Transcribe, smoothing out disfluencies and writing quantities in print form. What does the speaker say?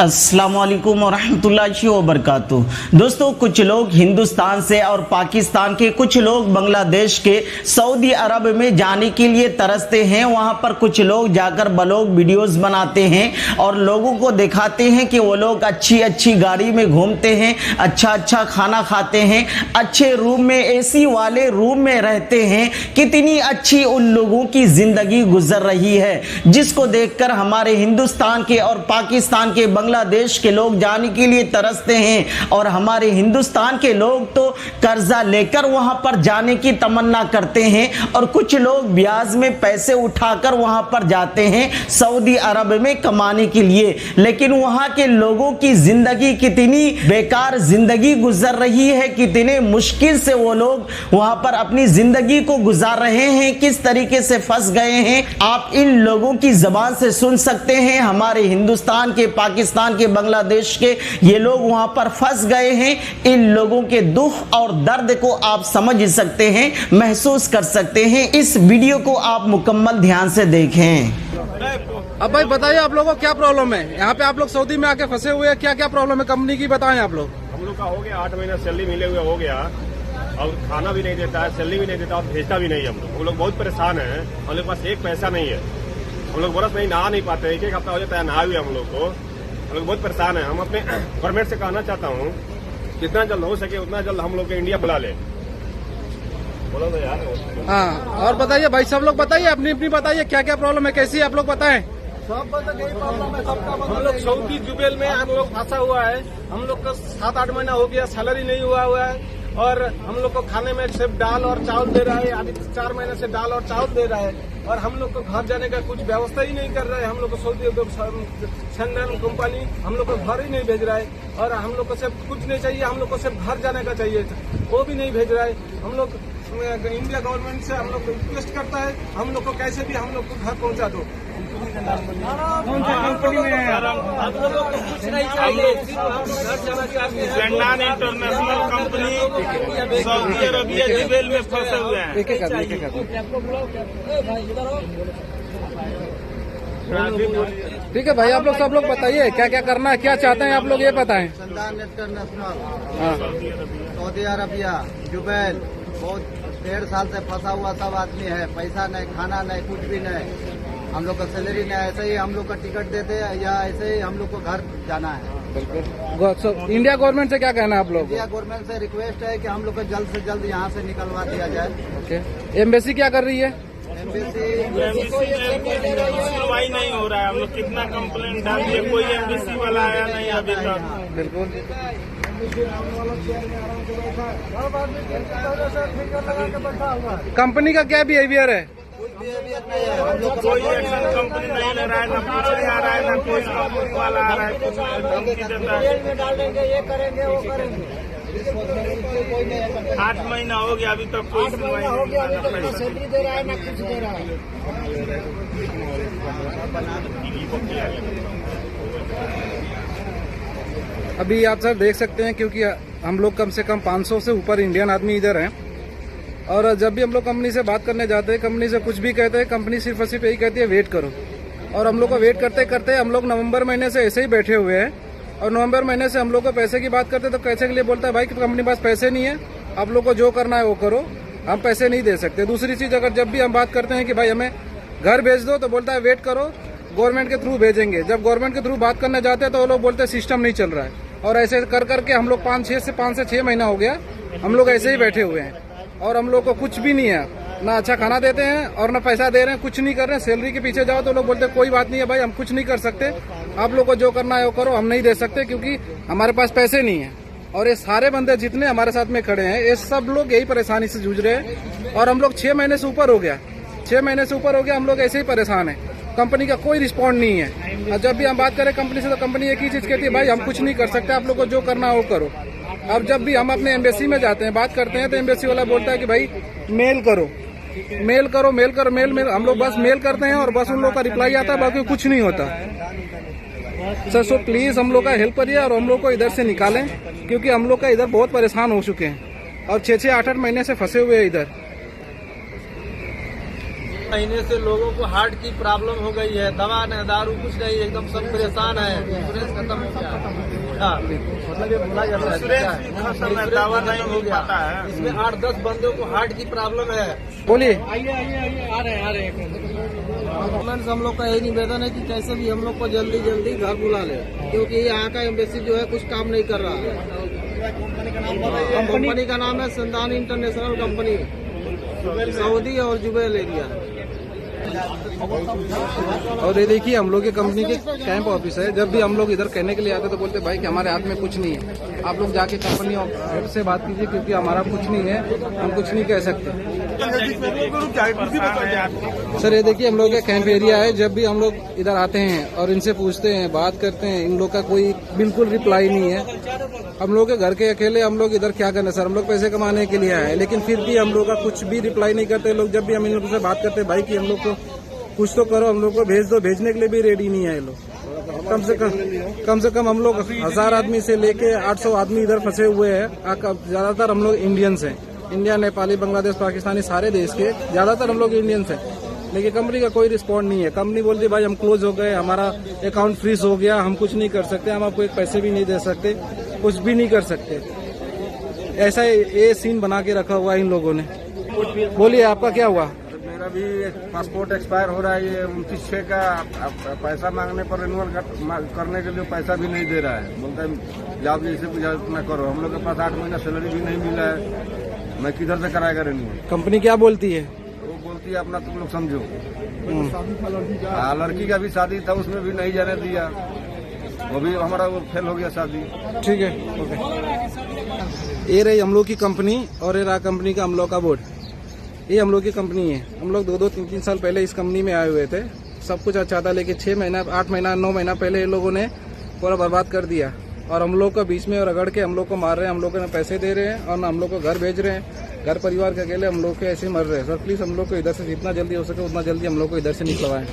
अस्सलामुअलैकुम वरहमतुल्लाहि वबरकातुहू। दोस्तों, कुछ लोग हिंदुस्तान से और पाकिस्तान के, कुछ लोग बांग्लादेश के सऊदी अरब में जाने के लिए तरसते हैं। वहां पर कुछ लोग जाकर ब्लॉग वीडियोस बनाते हैं और लोगों को दिखाते हैं कि वो लोग अच्छी अच्छी गाड़ी में घूमते हैं, अच्छा अच्छा खाना खाते हैं, अच्छे रूम में, एसी वाले रूम में रहते हैं। कितनी अच्छी उन लोगों की जिंदगी गुजर रही है, जिसको देखकर हमारे हिंदुस्तान के और पाकिस्तान के, बांग्लादेश के लोग जाने के लिए तरसते हैं। और हमारे हिंदुस्तान के लोग तो कर्जा लेकर वहां पर जाने की तमन्ना करते हैं और कुछ लोग ब्याज में पैसे उठाकर वहां पर जाते हैं सऊदी अरब में कमाने के लिए। लेकिन वहां के लोगों की जिंदगी कितनी बेकार जिंदगी गुजर रही है, कितने मुश्किल से वो लोग वहां पर अपनी जिंदगी को गुजार रहे हैं, किस तरीके से फंस गए हैं, आप इन लोगों की जबान से सुन सकते हैं। हमारे हिंदुस्तान के, पाकिस्तान के, बांग्लादेश के ये लोग वहां पर फंस गए हैं। इन लोगों के दुख और दर्द को आप समझ सकते हैं, महसूस कर सकते हैं। इस वीडियो को आप मुकम्मल ध्यान से देखें। अब भाई बताइए, आप लोगों को क्या प्रॉब्लम है? यहाँ पे आप लोग सऊदी में आके फंसे हुए हैं, क्या क्या प्रॉब्लम है कंपनी की, बताएं आप लोग। हम लोग का हो गया 8 महीना सैलरी मिले हुए हो गया, और खाना भी नहीं देता है, सैलरी भी नहीं देता और भेजता भी नहीं है। हम लोग बहुत परेशान हैं। हम लोग के पास एक पैसा नहीं है। हम लोग बरस नहीं नहा नहीं पाते, एक हफ्ता हो जाता है नहा हुए हम लोग को। हम लोग बहुत परेशान हैं। हम अपने गवर्नमेंट से कहना चाहता हूँ, जितना जल्द हो सके उतना जल्द हम लोग के इंडिया बुला ले। बोलो तो यार। हाँ, और बताइए भाई, सब लोग बताइए, अपनी अपनी बताइए क्या क्या प्रॉब्लम है, कैसी आप लोग बताएं। सब यही प्रॉब्लम है सबका। हम लोग सऊदी जुबेल में हम लोग फंसा हुआ है। हम लोग का 7-8 महीना हो गया, सैलरी नहीं हुआ है और हम लोग को खाने में सिर्फ दाल और चावल दे रहा है। अभी 4 महीने से दाल और चावल दे रहा है और हम लोग को घर जाने का कुछ व्यवस्था ही नहीं कर रहा है। हम लोग को सऊदी सेंट्रल कंपनी हम लोग को घर ही नहीं भेज रहा है और हम लोग को सिर्फ कुछ नहीं चाहिए, हम लोग को सिर्फ घर जाने का चाहिए, वो भी नहीं भेज रहा है। हम लोग इंडिया गवर्नमेंट से हम लोग रिक्वेस्ट करता है, हम लोग को कैसे भी हम लोग को घर पहुंचा दो। कौन सी कंपनी में है? हम लोगों को कुछ नहीं चाहिए, सिर्फ हम लोग घर जाना चाहते हैं। London international company Saudi Arabia Jubail में फंसे हुए हैं। ठीक है भाई, आप लोग सब लोग बताइए क्या क्या करना है, क्या चाहते हैं आप लोग, ये बताएं। London international Saudi Arabia Jubail बहुत 1.5 साल से फंसा हुआ सब आदमी है। पैसा नहीं, खाना नहीं, कुछ भी नहीं। हम लोग का सैलरी नहीं, ऐसे ही हम लोग का टिकट देते हैं या ऐसे ही हम लोग को घर जाना है। बिल्कुल। इंडिया गवर्नमेंट से क्या कहना है आप लोग? इंडिया गवर्नमेंट से रिक्वेस्ट है कि हम लोग को जल्द से जल्द यहाँ से निकलवा दिया जाए। ओके। एम्बेसी क्या कर रही है? सुनवाई नहीं हो रहा है। हम लोग कितना कंप्लेंट डाल दिए, कोई एमबीसी वाला आया नहीं अभी तक। बिल्कुल। कंपनी का क्या बिहेवियर है? कोई एक्शन कंपनी नहीं ले रहा है, ना पूछने आ रहा है, ना कोई कंपनी वाला आ रहा है, कुछ धमकी देता है। डालेंगे, ये करेंगे, वो करेंगे। 8 महीना हो गया, अभी तक कोई सुनवाई हो गया, अभी तक नहीं। ना सैलरी दे रहा है ना कुछ दे रहा है। अभी आप सर देख सकते हैं, क्योंकि हम लोग कम से कम 500 से ऊपर इंडियन आदमी इधर हैं और जब भी हम लोग कंपनी से बात करने जाते हैं, कंपनी से कुछ भी कहते हैं, कंपनी सिर्फ और सिर्फ यही कहती है वेट करो। और हम लोग को वेट करते करते हम लोग नवंबर महीने से ऐसे ही बैठे हुए हैं और नवंबर महीने से हम लोग को पैसे की बात करते तो पैसे के लिए बोलता है भाई कि कंपनी के पास पैसे नहीं है, आप लोग को जो करना है वो करो, हम पैसे नहीं दे सकते। दूसरी चीज, अगर जब भी हम बात करते हैं कि भाई हमें घर भेज दो तो बोलता है वेट करो, गवर्नमेंट के थ्रू भेजेंगे। जब गवर्नमेंट के थ्रू बात करने जाते हैं तो वो लोग बोलते हैं सिस्टम नहीं चल रहा है। और ऐसे कर करके हम लोग 5 से 6 महीना हो गया हम लोग ऐसे ही बैठे हुए हैं और हम लोग को कुछ भी नहीं है, ना अच्छा खाना देते हैं और ना पैसा दे रहे हैं, कुछ नहीं कर रहे हैं। सैलरी के पीछे जाओ तो लोग बोलते हैं कोई बात नहीं है भाई, हम कुछ नहीं कर सकते, आप लोग को जो करना है वो करो, हम नहीं दे सकते क्योंकि हमारे पास पैसे नहीं है। और ये सारे बंदे जितने हमारे साथ में खड़े हैं, ये सब लोग यही परेशानी से जूझ रहे हैं और हम लोग 6 महीने से ऊपर हो गया, 6 महीने से ऊपर हो गया हम लोग ऐसे ही परेशान है। कंपनी का कोई रिस्पॉन्ड नहीं है और जब भी हम बात करें कंपनी से तो कंपनी एक ही चीज कहती है भाई हम कुछ नहीं कर सकते, आप लोग को जो करना है वो करो। अब जब भी हम अपने एम्बेसी में जाते हैं, बात करते हैं, तो एम्बेसी वाला बोलता है कि भाई मेल करो, मेल करो, मेल करो, मेल मेल। हम लोग बस मेल करते हैं और बस उन लोगों का रिप्लाई आता है, बाकी कुछ नहीं होता। सर सो प्लीज हम लोग का हेल्प करिए और हम लोग को इधर से निकालें, क्योंकि हम लोग का इधर बहुत परेशान हो चुके हैं और 6-8 महीने से फंसे हुए हैं इधर। महीने से लोगों को हार्ट की प्रॉब्लम हो गई है, दवा न दारू कुछ नहीं, एकदम सब परेशान है। इंश्योरेंस खत्म हो गया। हाँ, मतलब ये बोला जाता है इंश्योरेंस भी खत्म है, दवा नहीं मिल पाता है। इसमें 8-10 बंदों को हार्ट की प्रॉब्लम है। बोलिए। आइए आ रहे हैं। हम लोग का यही निवेदन है कि कैसे भी हम लोग को जल्दी घर बुला ले, क्योंकि यहाँ का एम्बेसी जो है कुछ काम नहीं कर रहा है। कंपनी का नाम है संदान इंटरनेशनल कंपनी, सऊदी और जुबैल एरिया। और ये देखिए हम लोग के कंपनी के कैंप ऑफिस है। जब भी हम लोग इधर कहने के लिए आते तो बोलते भाई कि हमारे हाथ में कुछ नहीं है, आप लोग जाके कंपनी हेड से बात कीजिए, क्योंकि हमारा कुछ नहीं है, हम कुछ नहीं कह सकते। सर ये देखिए हम लोग का कैंप एरिया है। जब भी हम लोग इधर आते हैं और इनसे पूछते हैं, बात करते हैं, इन लोग का कोई बिल्कुल रिप्लाई नहीं है। हम लोग के घर के अकेले हम लोग इधर क्या करना सर, हम लोग पैसे कमाने के लिए आए हैं, लेकिन फिर भी हम लोग का कुछ भी रिप्लाई नहीं करते लोग। जब भी हम इन लोगों से बात करते हैं भाई कि हम लोग को कुछ तो करो, हम लोग को भेज दो, भेजने के लिए भी रेडी नहीं है ये लोग। कम से कम हम लोग 1000 आदमी से लेके 800 आदमी इधर फंसे हुए हैं। ज्यादातर हम लोग इंडियंस हैं, इंडिया, नेपाली, बांग्लादेश, पाकिस्तानी, सारे देश के ज्यादातर हम लोग इंडियंस हैं। लेकिन कंपनी का कोई रिस्पॉन्ड नहीं है। कंपनी बोलती भाई हम क्लोज हो गए, हमारा अकाउंट फ्रीज हो गया, हम कुछ नहीं कर सकते, हम आपको एक पैसे भी नहीं दे सकते, कुछ भी नहीं कर सकते। ऐसा ये सीन बना के रखा हुआ इन लोगों ने। बोलिए आपका क्या हुआ? मेरा भी पासपोर्ट एक्सपायर हो रहा है, ये 29/6 का पैसा मांगने पर रिन्यूअल करने के लिए पैसा भी नहीं दे रहा है। बोलता है जाओ जैसे कुछ अपना करो। हम लोग के पास 8 महीना सैलरी भी नहीं मिला है, मैं किधर से कराएगा रिन्यूअल? कंपनी क्या बोलती है? वो बोलती है अपना तुम लोग समझो। लड़की का भी शादी था, उसमें भी नहीं जाने दिया, वो भी हमारा वो फेल हो गया शादी। ठीक है, ओके। ये रही हम लोग की कंपनी और ये रहा कंपनी का हम लोग का बोर्ड। ये हम लोग की कंपनी है। हम लोग 2-2, 3-3 साल पहले इस कंपनी में आए हुए थे। सब कुछ अच्छा था, लेकिन 6 महीना, 8 महीना, 9 महीना पहले ये लोगों ने पूरा बर्बाद कर दिया और हम लोग को बीच में रगड़ के हम लोग को मार रहे हैं। हम लोग को पैसे दे रहे हैं और ना हम लोग को घर भेज रहे हैं। घर परिवार के अकेले हम लोग के ऐसे मर रहे हैं। सर प्लीज हम लोग को इधर से जितना जल्दी हो सके उतना जल्दी हम लोग को इधर से निकलवाएं।